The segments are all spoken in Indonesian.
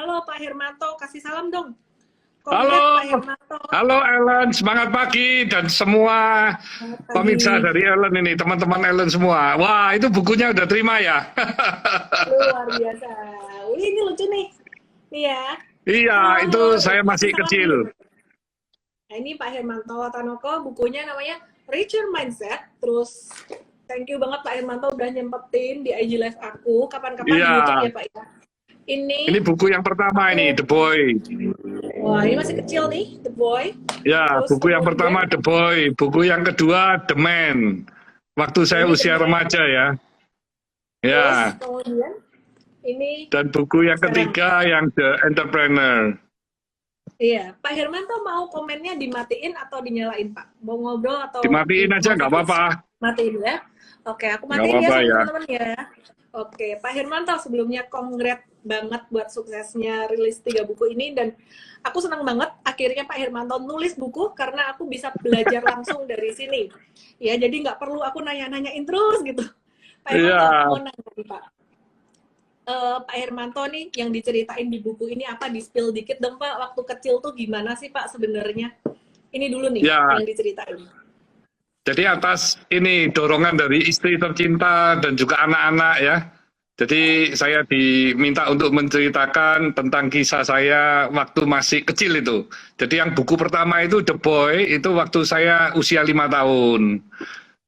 Halo Pak Hermanto, kasih salam dong. Kongres Halo, Pak Hermanto. halo Ellen, semangat pagi dan semua Selamat pemirsa pagi. dari Ellen ini, teman-teman Ellen semua. Wah, itu bukunya udah terima ya? Luar biasa. Wih, ini lucu nih. Nih ya. Iya, Halo, itu halo. saya Kasih masih salam kecil. dulu. Nah, ini Pak Hermanto Tanoko, bukunya namanya Richer Mindset. Terus, thank you banget Pak Hermanto udah nyempetin di IG Live aku. Kapan-kapan di YouTube Iya, ya Pak ya. Ini ini buku yang pertama aku, ini, The Boy. wah ini masih kecil nih, The Boy. Ya, Terus buku yang kemudian, pertama The Boy, buku yang kedua The Man. Waktu saya ini The usia Man. remaja ya. Terus Ya, kemudian, ini dan buku yang sekarang. ketiga yang The Entrepreneur. Iya, Pak Hermanto mau komennya dimatiin atau dinyalain, Pak? Mau ngobrol atau Dimatiin aja mau nggak fokus? apa-apa. Matiin ya. Oke, aku Nggak matiin ya apa-apa semua ya. teman-teman ya. Oke, Pak Hermanto sebelumnya kongres banget buat suksesnya rilis 3 buku ini dan aku senang banget akhirnya Pak Hermanto nulis buku karena aku bisa belajar langsung dari sini. Ya, jadi nggak perlu aku nanya-nanyain terus gitu. Pak Hermanto, Iya. mau nanya nih, Pak. Pak Hermanto nih yang diceritain di buku ini apa di spill dikit dong Pak, waktu kecil tuh gimana sih Pak sebenarnya? Ini dulu nih Ya, yang diceritain. jadi atas ini dorongan dari istri tercinta dan juga anak-anak ya. Jadi saya diminta untuk menceritakan tentang kisah saya waktu masih kecil itu. Jadi yang buku pertama itu The Boy, itu waktu saya usia 5 tahun.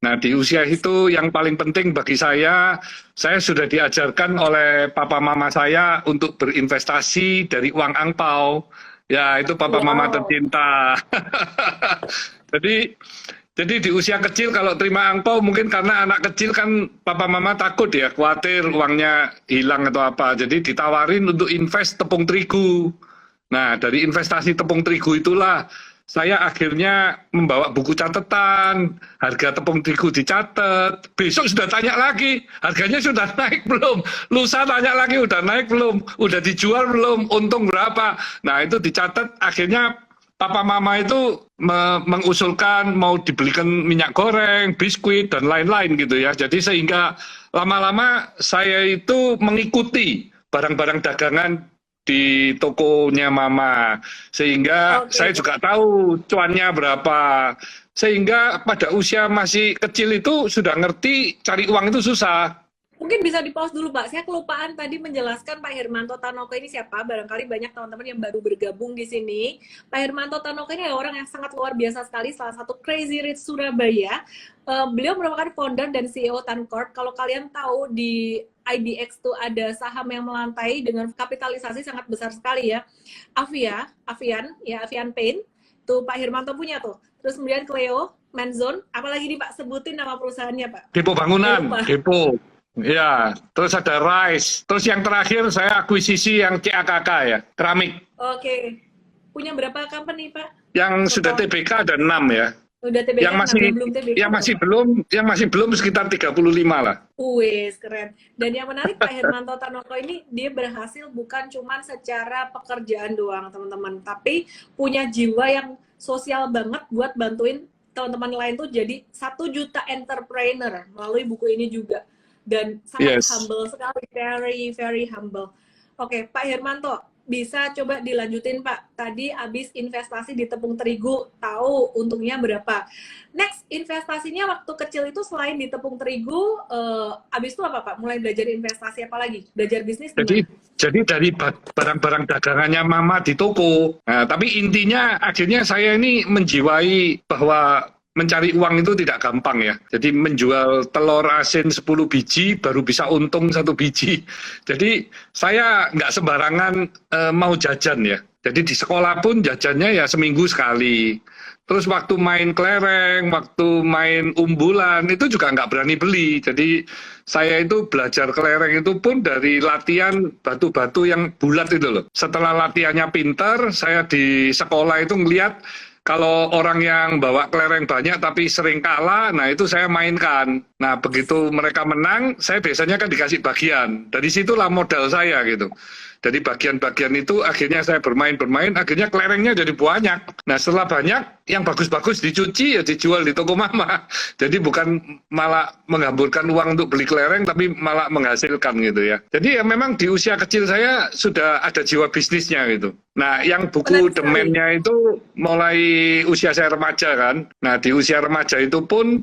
Nah, di usia itu yang paling penting bagi saya sudah diajarkan oleh papa mama saya untuk berinvestasi dari uang angpau. Ya, itu papa mama Wow. tercinta. Jadi di usia kecil kalau terima angpau mungkin karena anak kecil kan papa mama takut ya, khawatir uangnya hilang atau apa. Jadi ditawarin untuk invest tepung terigu. Nah, dari investasi tepung terigu itulah saya akhirnya membawa buku catatan, harga tepung terigu dicatat, besok sudah tanya lagi, harganya sudah naik belum, lusa tanya lagi, udah naik belum, udah dijual belum, untung berapa. Nah, itu dicatat, akhirnya papa mama itu mengusulkan mau dibelikan minyak goreng, biskuit, dan lain-lain gitu ya. Jadi sehingga lama-lama saya itu mengikuti barang-barang dagangan di tokonya mama. Sehingga saya Oke. juga tahu cuannya berapa. Sehingga pada usia masih kecil itu sudah ngerti cari uang itu susah. Mungkin bisa di-pause dulu, Pak. Saya kelupaan tadi menjelaskan Pak Hermanto Tanoko ini siapa. Barangkali banyak teman-teman yang baru bergabung di sini. Pak Hermanto Tanoko ini adalah orang yang sangat luar biasa sekali, salah satu Crazy Rich Surabaya. Beliau merupakan founder dan CEO Tancorp. Kalau kalian tahu di IDX tuh ada saham yang melantai dengan kapitalisasi sangat besar sekali ya. Avian Paint. Tuh Pak Hermanto punya tuh. Terus kemudian Cleo, Manzon, apalagi nih Pak, sebutin nama perusahaannya Pak. Depo Saya bangunan, lupa. depo. Ya, terus ada rice. Terus yang terakhir saya akuisisi yang CAKK ya, keramik. Oke. Punya berapa company, Pak? Yang sudah Total. TBK ada 6 ya. Udah TBK Yang 6, masih yang belum TBK berapa? yang masih belum sekitar 35 lah. Wes, keren. Dan yang menarik Pak Hermanto Tanoko ini, dia berhasil bukan cuma secara pekerjaan doang, teman-teman. Tapi punya jiwa yang sosial banget buat bantuin teman-teman lain tuh jadi 1 juta entrepreneur melalui buku ini juga. Dan sangat Yes. humble sekali, very, very humble. Oke, Pak Hermanto, bisa coba dilanjutin Pak. Tadi habis investasi di tepung terigu, tahu untungnya berapa. Next, investasinya waktu kecil itu selain di tepung terigu, habis itu apa Pak? Mulai belajar investasi apa lagi? Belajar bisnis Jadi gimana? dari barang-barang dagangannya mama di toko. Nah, tapi intinya akhirnya saya ini menjiwai bahwa mencari uang itu tidak gampang ya. Jadi menjual telur asin 10 biji baru bisa untung 1 biji. Jadi saya nggak sembarangan mau jajan ya. Jadi di sekolah pun jajannya ya seminggu sekali. Terus waktu main kelereng, waktu main umbulan, itu juga nggak berani beli. Jadi saya itu belajar kelereng itu pun dari latihan batu-batu yang bulat itu loh. Setelah latihannya pinter, saya di sekolah itu ngelihat kalau orang yang bawa kelereng banyak tapi sering kalah, nah itu saya mainkan. Nah begitu mereka menang, saya biasanya kan dikasih bagian. Dari situlah modal saya gitu. Dari bagian-bagian itu akhirnya saya bermain, akhirnya kelerengnya jadi banyak. Nah setelah banyak, yang bagus-bagus dicuci ya dijual di toko mama. Jadi bukan malah menghamburkan uang untuk beli kelereng, tapi malah menghasilkan gitu ya. Jadi ya memang di usia kecil saya sudah ada jiwa bisnisnya gitu. Nah yang buku The Man-nya itu mulai usia saya remaja kan. Nah di usia remaja itu pun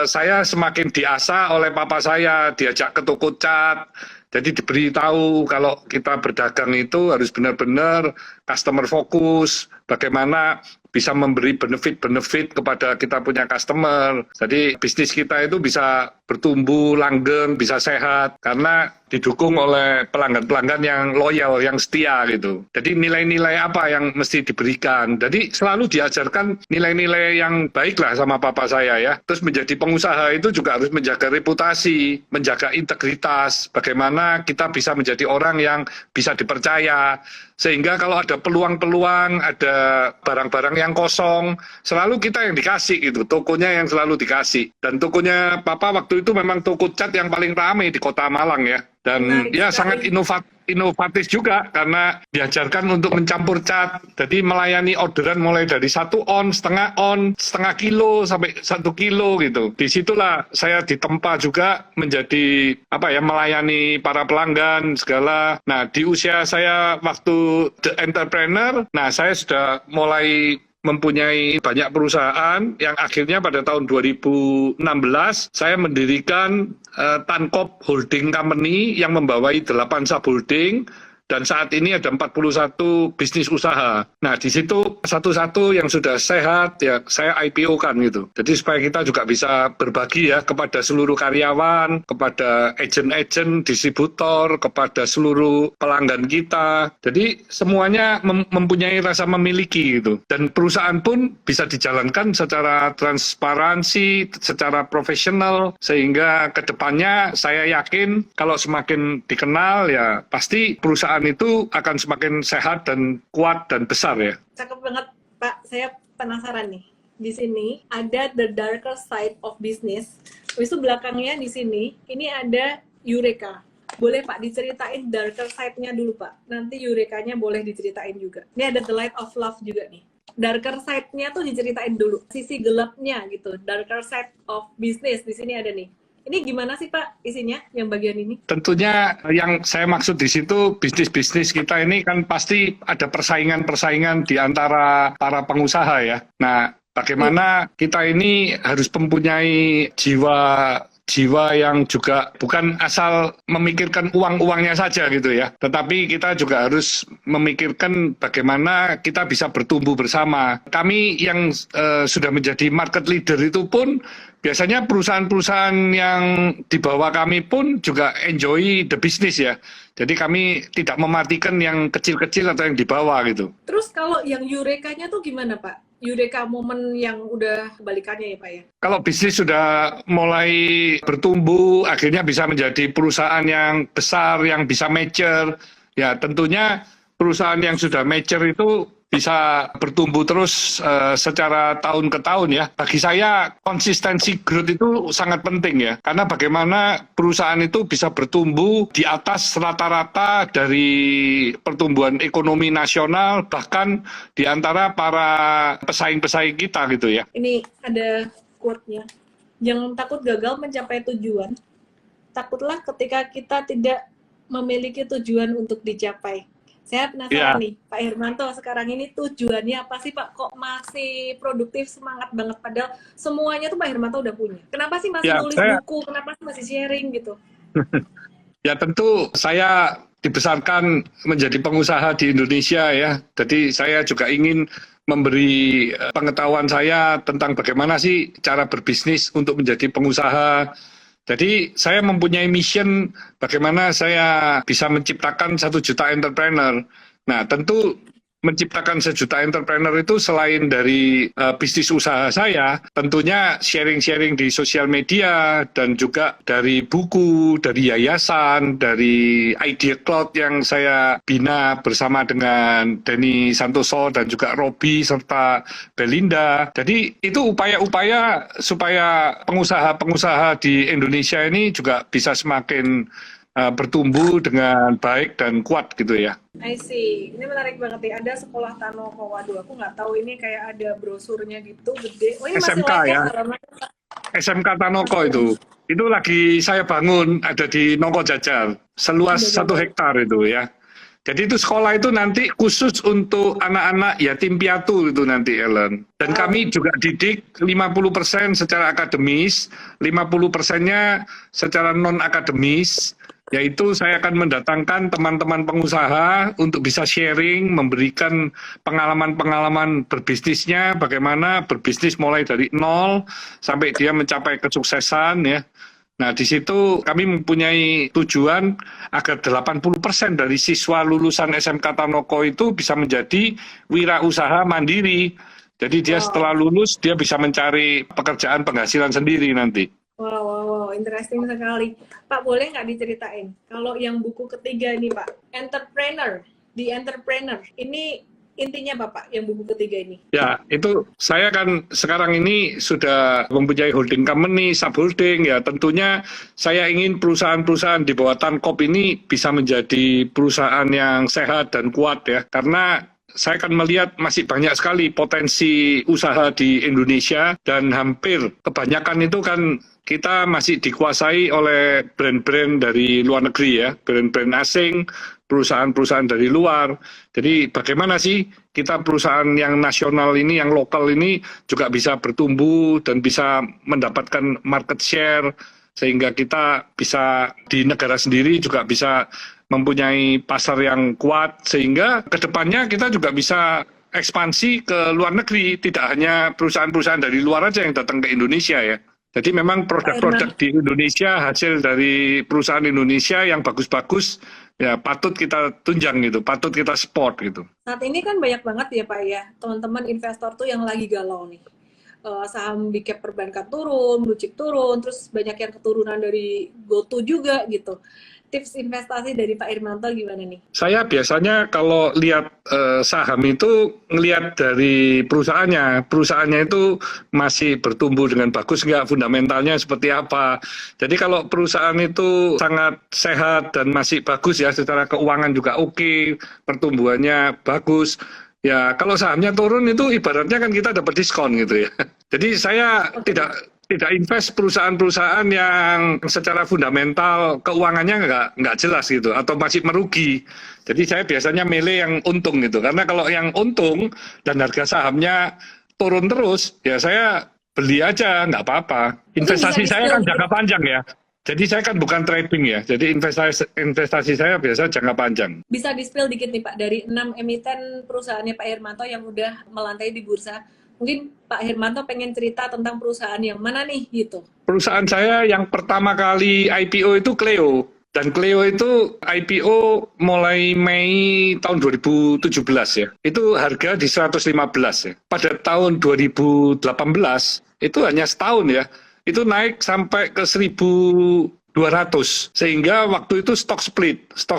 saya semakin diasah oleh papa saya, diajak ke toko cat. Jadi diberitahu kalau kita berdagang itu harus benar-benar customer fokus, bagaimana bisa memberi benefit-benefit kepada kita punya customer. Jadi bisnis kita itu bisa bertumbuh, langgeng, bisa sehat, karena didukung oleh pelanggan-pelanggan yang loyal, yang setia gitu. Jadi nilai-nilai apa yang mesti diberikan. Jadi selalu diajarkan nilai-nilai yang baik lah sama papa saya ya. Terus menjadi pengusaha itu juga harus menjaga reputasi, menjaga integritas, bagaimana kita bisa menjadi orang yang bisa dipercaya. Sehingga kalau ada peluang-peluang, ada barang-barang yang kosong, selalu kita yang dikasih gitu, tokonya yang selalu dikasih. Dan tokonya papa waktu itu memang toko cat yang paling ramai di kota Malang ya. Dan ya sangat inovatif juga karena diajarkan untuk mencampur cat. Jadi melayani orderan mulai dari 1 on, setengah kilo sampai 1 kilo gitu. Disitulah saya ditempa juga menjadi melayani para pelanggan segala. Nah di usia saya waktu The Entrepreneur, nah saya sudah mulai mempunyai banyak perusahaan yang akhirnya pada tahun 2016 saya mendirikan Tankop Holding Company yang membawai 8 subholding. Dan saat ini ada 41 bisnis usaha. Nah, di situ satu-satu yang sudah sehat, ya saya IPO-kan gitu. Jadi supaya kita juga bisa berbagi ya kepada seluruh karyawan, kepada agen-agen, distributor, kepada seluruh pelanggan kita. Jadi semuanya mempunyai rasa memiliki gitu. Dan perusahaan pun bisa dijalankan secara transparansi, secara profesional, sehingga kedepannya saya yakin kalau semakin dikenal ya pasti perusahaan itu akan semakin sehat dan kuat dan besar ya. Cakep banget Pak, saya penasaran nih. Di sini ada the darker side of business. Habis itu belakangnya di sini, ini ada Eureka. Boleh Pak diceritain darker side-nya dulu Pak. Nanti Eurekanya boleh diceritain juga. Ini ada the light of love juga nih. Darker side-nya tuh diceritain dulu. Sisi gelapnya gitu. Darker side of business di sini ada nih. Ini gimana sih Pak isinya yang bagian ini? Tentunya yang saya maksud di situ bisnis-bisnis kita ini kan pasti ada persaingan-persaingan di antara para pengusaha ya. Nah, bagaimana kita ini harus mempunyai jiwa yang juga bukan asal memikirkan uang-uangnya saja gitu ya. Tetapi kita juga harus memikirkan bagaimana kita bisa bertumbuh bersama. Kami yang sudah menjadi market leader itu pun biasanya perusahaan-perusahaan yang di bawah kami pun juga enjoy the business ya. Jadi kami tidak mematikan yang kecil-kecil atau yang di bawah gitu. Terus kalau yang Eurekanya tuh gimana Pak? Eureka momen yang udah kebalikannya ya Pak ya? Kalau bisnis sudah mulai bertumbuh, akhirnya bisa menjadi perusahaan yang besar, yang bisa mature, ya tentunya perusahaan yang sudah mature itu bisa bertumbuh terus secara tahun ke tahun ya. Bagi saya konsistensi growth itu sangat penting ya. Karena bagaimana perusahaan itu bisa bertumbuh di atas rata-rata dari pertumbuhan ekonomi nasional, bahkan di antara para pesaing-pesaing kita gitu ya. Ini ada quote-nya. Jangan takut gagal mencapai tujuan. Takutlah ketika kita tidak memiliki tujuan untuk dicapai. Saya penasaran nih, Pak Hermanto, sekarang ini tujuannya apa sih Pak? Kok masih produktif, semangat banget? Padahal semuanya tuh Pak Hermanto udah punya. Kenapa sih masih nulis buku? Kenapa sih masih sharing gitu? Ya tentu saya dibesarkan menjadi pengusaha di Indonesia ya. Jadi saya juga ingin memberi pengetahuan saya tentang bagaimana sih cara berbisnis untuk menjadi pengusaha. Jadi saya mempunyai mission bagaimana saya bisa menciptakan 1 juta entrepreneur. Nah tentu menciptakan 1 juta entrepreneur itu selain dari bisnis usaha saya, tentunya sharing-sharing di sosial media dan juga dari buku, dari yayasan, dari Idea Cloud yang saya bina bersama dengan Denny Santoso dan juga Robi serta Belinda. Jadi itu upaya-upaya supaya pengusaha-pengusaha di Indonesia ini juga bisa semakin bertumbuh dengan baik dan kuat gitu ya. I see. Ini menarik banget nih. Ada sekolah Tanoko. Waduh, aku nggak tahu ini kayak ada brosurnya gitu, gede. Oh, ini masih SMK live ya, halamannya. SMK Tanoko itu lagi saya bangun, ada di Nongko Jajar, seluas 1 hektar itu ya. Jadi itu sekolah itu nanti khusus untuk anak-anak yatim piatu itu nanti, Ellen. Dan kami juga didik 50% secara akademis, 50%-nya secara non-akademis, yaitu saya akan mendatangkan teman-teman pengusaha untuk bisa sharing, memberikan pengalaman-pengalaman berbisnisnya, bagaimana berbisnis mulai dari nol sampai dia mencapai kesuksesan ya. Nah, di situ kami mempunyai tujuan agar 80% dari siswa lulusan SMK Tanoko itu bisa menjadi wirausaha mandiri. Jadi dia setelah lulus, dia bisa mencari pekerjaan penghasilan sendiri nanti. Wow, interesting sekali. Pak, boleh nggak diceritain? Kalau yang buku ketiga ini, Pak, The Entrepreneur, ini intinya Bapak yang buku ketiga ini? Ya, itu saya kan sekarang ini sudah mempunyai holding company, subholding, ya tentunya saya ingin perusahaan-perusahaan di bawah Tankop ini bisa menjadi perusahaan yang sehat dan kuat ya, karena saya akan melihat masih banyak sekali potensi usaha di Indonesia dan hampir kebanyakan itu kan kita masih dikuasai oleh brand-brand dari luar negeri ya, brand-brand asing, perusahaan-perusahaan dari luar. Jadi bagaimana sih kita perusahaan yang nasional ini, yang lokal ini juga bisa bertumbuh dan bisa mendapatkan market share sehingga kita bisa di negara sendiri juga bisa mempunyai pasar yang kuat sehingga kedepannya kita juga bisa ekspansi ke luar negeri, tidak hanya perusahaan-perusahaan dari luar aja yang datang ke Indonesia ya. Jadi memang produk-produk di Indonesia, hasil dari perusahaan Indonesia yang bagus-bagus, ya patut kita tunjang gitu, patut kita support gitu. Saat ini kan banyak banget ya Pak ya, teman-teman investor tuh yang lagi galau nih. Saham big cap perbankan turun, blue chip turun, terus banyak yang keturunan dari GoTo juga gitu. Tips investasi dari Pak Irmanto gimana nih? Saya biasanya kalau lihat saham itu ngelihat dari perusahaannya. Perusahaannya itu masih bertumbuh dengan bagus nggak, fundamentalnya seperti apa. Jadi kalau perusahaan itu sangat sehat dan masih bagus ya, secara keuangan juga oke, pertumbuhannya bagus. Ya kalau sahamnya turun itu ibaratnya kan kita dapat diskon gitu ya. Jadi saya tidak invest perusahaan-perusahaan yang secara fundamental keuangannya nggak jelas gitu atau masih merugi. Jadi saya biasanya milih yang untung gitu, karena kalau yang untung dan harga sahamnya turun terus, ya saya beli aja nggak apa-apa. Investasi saya kan jangka panjang ya. Jadi saya kan bukan trading ya. Jadi investasi saya biasa jangka panjang. Bisa di-spill dikit nih Pak, dari 6 emiten perusahaannya Pak Irmanto yang udah melantai di bursa. Mungkin Pak Hermanto pengen cerita tentang perusahaan yang mana nih gitu. Perusahaan saya yang pertama kali IPO itu Cleo. Dan Cleo itu IPO mulai Mei tahun 2017 ya. Itu harga di 115 ya. Pada tahun 2018 itu hanya setahun ya. Itu naik sampai ke 1.200. Sehingga waktu itu stock split 1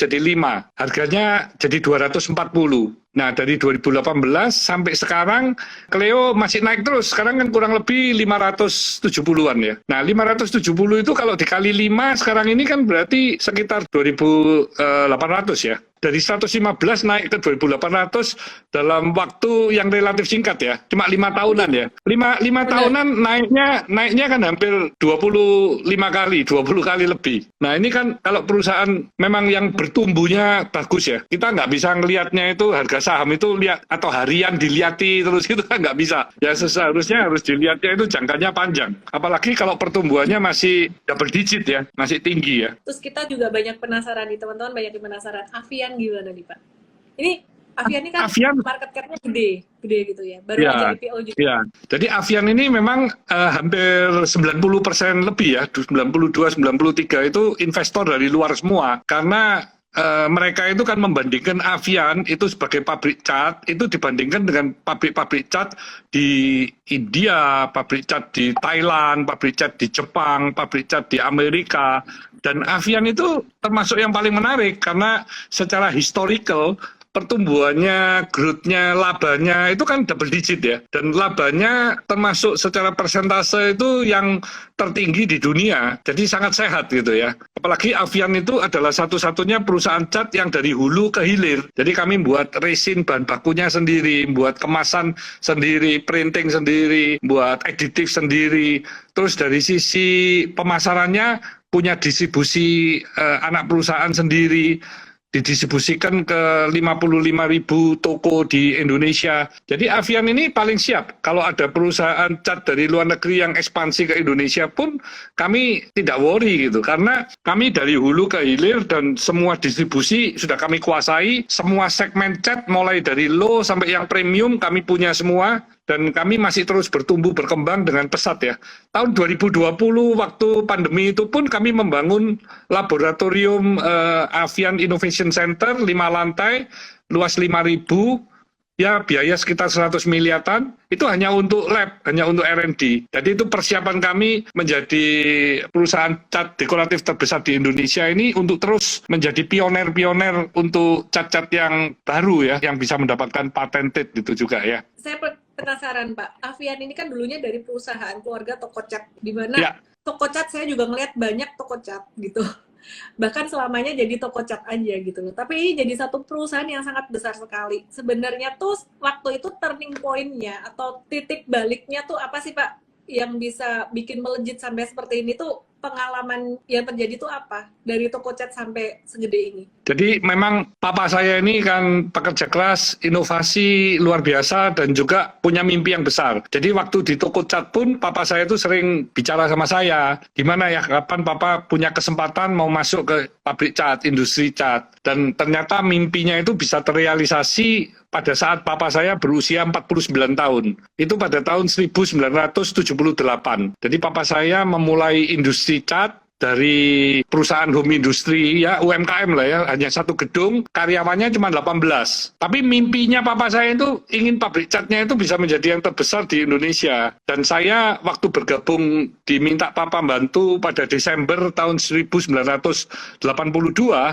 jadi 5. Harganya jadi 240. Nah, dari 2018 sampai sekarang, Cleo masih naik terus. Sekarang kan kurang lebih 570-an ya. Nah, 570 itu kalau dikali 5, sekarang ini kan berarti sekitar 2.800 ya. Dari 115 naik ke 2.800 dalam waktu yang relatif singkat ya. Cuma 5 tahunan ya. 5 tahunan naiknya kan hampir 25 kali, 20 kali lebih. Nah, ini kan kalau perusahaan memang yang bertumbuhnya bagus ya. Kita nggak bisa ngelihatnya itu harga saham itu lihat atau harian dilihati terus gitu kan nggak bisa. Ya seharusnya harus dilihatnya itu jangkanya panjang. Apalagi kalau pertumbuhannya masih double digit ya, masih tinggi ya. Terus kita juga banyak penasaran nih, teman-teman banyak yang penasaran. Avian gimana nih Pak? Ini Avian ini kan market cap-nya gede gitu ya. Baru aja IPO juga. Ya. Jadi Avian ini memang hampir 90% lebih ya, 92-93 itu investor dari luar semua. Karena mereka itu kan membandingkan Avian itu sebagai pabrik cat itu dibandingkan dengan pabrik-pabrik cat di India, pabrik cat di Thailand, pabrik cat di Jepang, pabrik cat di Amerika. Dan Avian itu termasuk yang paling menarik karena secara historical pertumbuhannya, growth-nya, labanya itu kan double digit ya. Dan labanya termasuk secara persentase itu yang tertinggi di dunia. Jadi sangat sehat gitu ya. Apalagi Avian itu adalah satu-satunya perusahaan cat yang dari hulu ke hilir. Jadi kami buat resin bahan bakunya sendiri, buat kemasan sendiri, printing sendiri, buat editif sendiri. Terus dari sisi pemasarannya punya distribusi anak perusahaan sendiri, didistribusikan ke 55.000 toko di Indonesia. Jadi Avian ini paling siap. Kalau ada perusahaan cat dari luar negeri yang ekspansi ke Indonesia pun kami tidak worry gitu. Karena kami dari hulu ke hilir dan semua distribusi sudah kami kuasai. Semua segmen cat mulai dari low sampai yang premium kami punya semua. Dan kami masih terus bertumbuh berkembang dengan pesat ya. Tahun 2020 waktu pandemi itu pun kami membangun laboratorium Avian Innovation Center 5 lantai, luas 5.000, ya biaya sekitar 100 miliaran, itu hanya untuk lab, hanya untuk R&D. Jadi itu persiapan kami menjadi perusahaan cat dekoratif terbesar di Indonesia ini untuk terus menjadi pioner-pioner untuk cat-cat yang baru ya, yang bisa mendapatkan patented gitu juga ya. Saya penasaran Pak, Avian ini kan dulunya dari perusahaan keluarga toko cat, di mana Ya. toko cat saya juga ngeliat banyak toko cat gitu. Bahkan selamanya jadi toko cat aja gitu loh. Tapi ini jadi satu perusahaan yang sangat besar sekali. Sebenarnya tuh waktu itu turning point-nya atau titik baliknya tuh apa sih Pak? Yang bisa bikin melejit sampai seperti ini tuh pengalaman yang terjadi tuh apa? Dari toko cat sampai segede ini. Jadi memang papa saya ini kan pekerja keras, inovasi luar biasa dan juga punya mimpi yang besar. Jadi waktu di toko cat pun papa saya itu sering bicara sama saya, gimana ya kapan papa punya kesempatan mau masuk ke pabrik cat, industri cat. Dan ternyata mimpinya itu bisa terrealisasi pada saat papa saya berusia 49 tahun. Itu pada tahun 1978. Jadi papa saya memulai industri cat dari perusahaan home industry ya, UMKM lah ya, hanya satu gedung, karyawannya cuma 18. Tapi mimpinya papa saya itu ingin pabrik catnya itu bisa menjadi yang terbesar di Indonesia. Dan saya waktu bergabung diminta papa bantu pada Desember tahun 1982,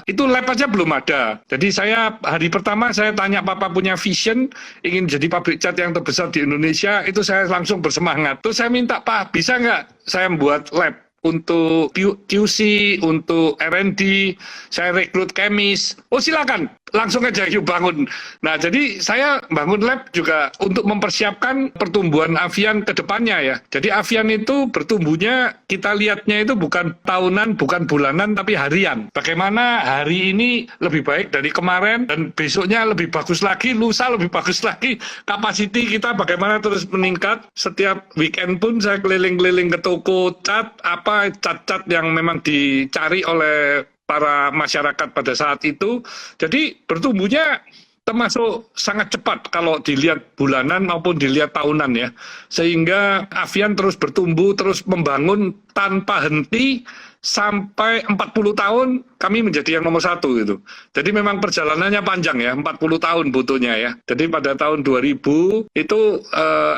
itu lab aja belum ada. Jadi saya hari pertama saya tanya papa punya vision ingin jadi pabrik cat yang terbesar di Indonesia, itu saya langsung bersemangat. Terus saya minta, Pak, bisa nggak saya membuat lab? Untuk QC, untuk R&D, saya rekrut kemis. Oh silakan, langsung aja yuk bangun. Nah jadi saya bangun lab juga untuk mempersiapkan pertumbuhan Avian ke depannya ya. Jadi Avian itu bertumbuhnya kita lihatnya itu bukan tahunan, bukan bulanan, tapi harian. Bagaimana hari ini lebih baik dari kemarin dan besoknya lebih bagus lagi, lusa lebih bagus lagi. Kapasiti kita bagaimana terus meningkat. Setiap weekend pun saya keliling-keliling ke toko cat, cat-cat yang memang dicari oleh para masyarakat pada saat itu. Jadi bertumbuhnya termasuk sangat cepat kalau dilihat bulanan maupun dilihat tahunan ya. Sehingga Avian terus bertumbuh, terus membangun tanpa henti sampai 40 tahun kami menjadi yang nomor 1 gitu. Jadi memang perjalanannya panjang ya, 40 tahun butuhnya ya. Jadi pada tahun 2000 itu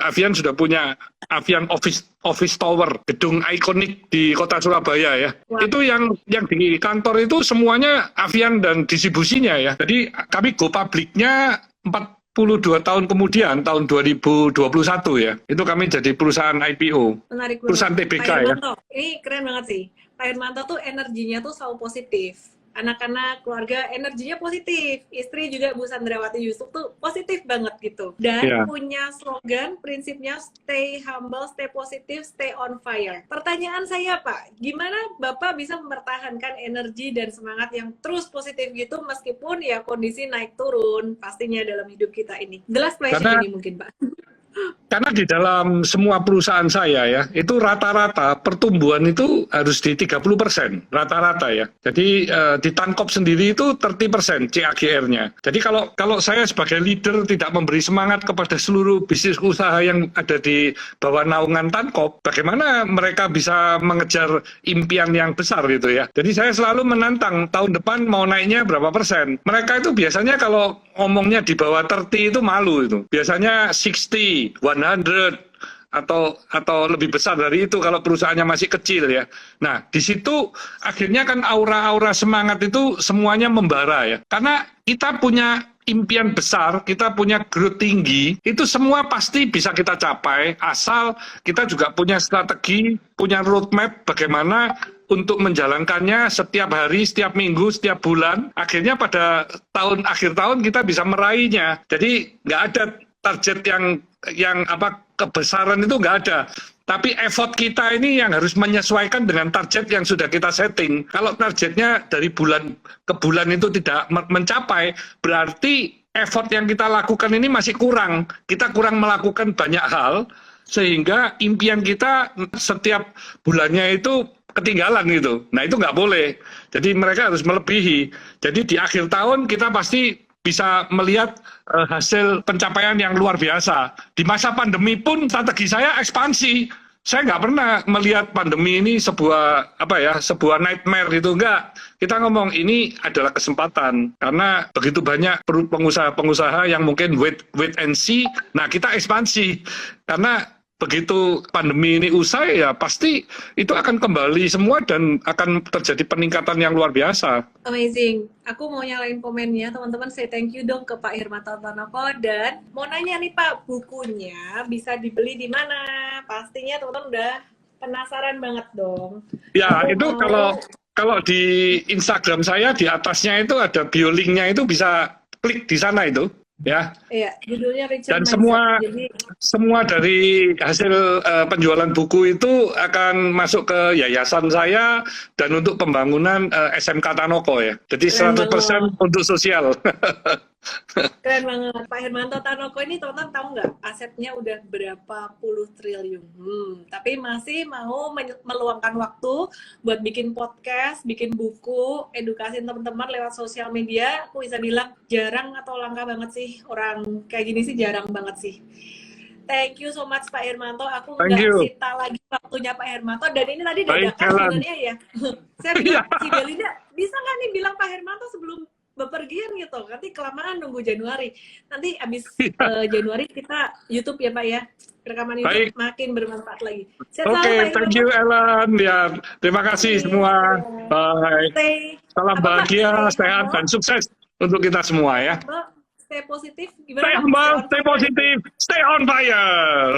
Avian sudah punya Avian Office Tower, gedung ikonik di kota Surabaya ya. Wow. Itu yang di kantor itu semuanya Avian dan distribusinya ya. Jadi kami go publiknya 42 tahun kemudian, tahun 2021 ya. Itu kami jadi perusahaan IPO. Menarik banget. Perusahaan TBK ya. Ini keren banget sih. Pak Hermanto tuh energinya tuh selalu positif. Anak-anak, keluarga, energinya positif. Istri juga Bu Sandrawati Yusuf tuh positif banget gitu. Dan punya slogan, prinsipnya stay humble, stay positive, stay on fire. Pertanyaan saya Pak, gimana Bapak bisa mempertahankan energi dan semangat yang terus positif gitu meskipun ya kondisi naik turun pastinya dalam hidup kita ini? The last question ini mungkin Pak. Karena di dalam semua perusahaan saya ya, itu rata-rata pertumbuhan itu harus di 30%, rata-rata ya. Jadi di Tankop sendiri itu 30% CAGR-nya. Jadi kalau saya sebagai leader tidak memberi semangat kepada seluruh bisnis usaha yang ada di bawah naungan Tankop, bagaimana mereka bisa mengejar impian yang besar gitu ya. Jadi saya selalu menantang tahun depan mau naiknya berapa persen. Mereka itu biasanya kalau ngomongnya di bawah 30 itu malu itu. Biasanya 60, 100 atau lebih besar dari itu kalau perusahaannya masih kecil ya. Nah, di situ akhirnya kan aura-aura semangat itu semuanya membara ya. Karena kita punya impian besar, kita punya growth tinggi, itu semua pasti bisa kita capai, asal kita juga punya strategi, punya roadmap bagaimana untuk menjalankannya setiap hari, setiap minggu, setiap bulan. Akhirnya pada akhir tahun kita bisa meraihnya. Jadi nggak ada target yang kebesaran itu nggak ada. Tapi effort kita ini yang harus menyesuaikan dengan target yang sudah kita setting. Kalau targetnya dari bulan ke bulan itu tidak mencapai, berarti effort yang kita lakukan ini masih kurang. Kita kurang melakukan banyak hal, sehingga impian kita setiap bulannya itu ketinggalan gitu. Nah itu nggak boleh. Jadi mereka harus melebihi. Jadi di akhir tahun kita pasti bisa melihat hasil pencapaian yang luar biasa. Di masa pandemi pun strategi saya ekspansi. Saya nggak pernah melihat pandemi ini sebuah nightmare gitu, enggak. Kita ngomong ini adalah kesempatan karena begitu banyak pengusaha-pengusaha yang mungkin wait and see. Nah kita ekspansi karena begitu pandemi ini usai ya pasti itu akan kembali semua dan akan terjadi peningkatan yang luar biasa. Amazing. Aku mau nyalain komennya, teman-teman say thank you dong ke Pak Hermanto Tanoko, dan mau nanya nih Pak, bukunya bisa dibeli di mana? Pastinya teman-teman udah penasaran banget dong. Ya, itu kalau di Instagram saya di atasnya itu ada bio linknya, itu bisa klik di sana itu. Ya. Iya, judulnya Richard Dan Mindset. semua dari hasil penjualan buku itu akan masuk ke yayasan saya dan untuk pembangunan SMK Tanoko ya. Jadi 100% untuk sosial. Keren banget. Pak Hermanto Tanoko ini teman-teman tahu nggak asetnya udah berapa puluh triliun. Tapi masih mau meluangkan waktu buat bikin podcast, bikin buku, edukasi teman-teman lewat sosial media. Aku bisa bilang jarang atau langka banget sih orang kayak gini sih, jarang banget sih. Thank you so much Pak Hermanto. Aku nggak sita lagi waktunya Pak Hermanto. Dan ini tadi dadakan sebenarnya ya. Saya bilang, si Belinda, bisa nggak nih bilang Pak Hermanto sebelum bepergian gitu, nanti kelamaan nunggu Januari. Nanti abis Januari kita YouTube ya Pak ya, rekaman YouTube makin bermanfaat lagi. Oke, thank you Ellen. Ya, terima kasih semua. Bye. Salam bahagia, sehat dan sukses untuk kita semua ya. Stay positif. Gimana? Stay humble, stay positive, stay on fire.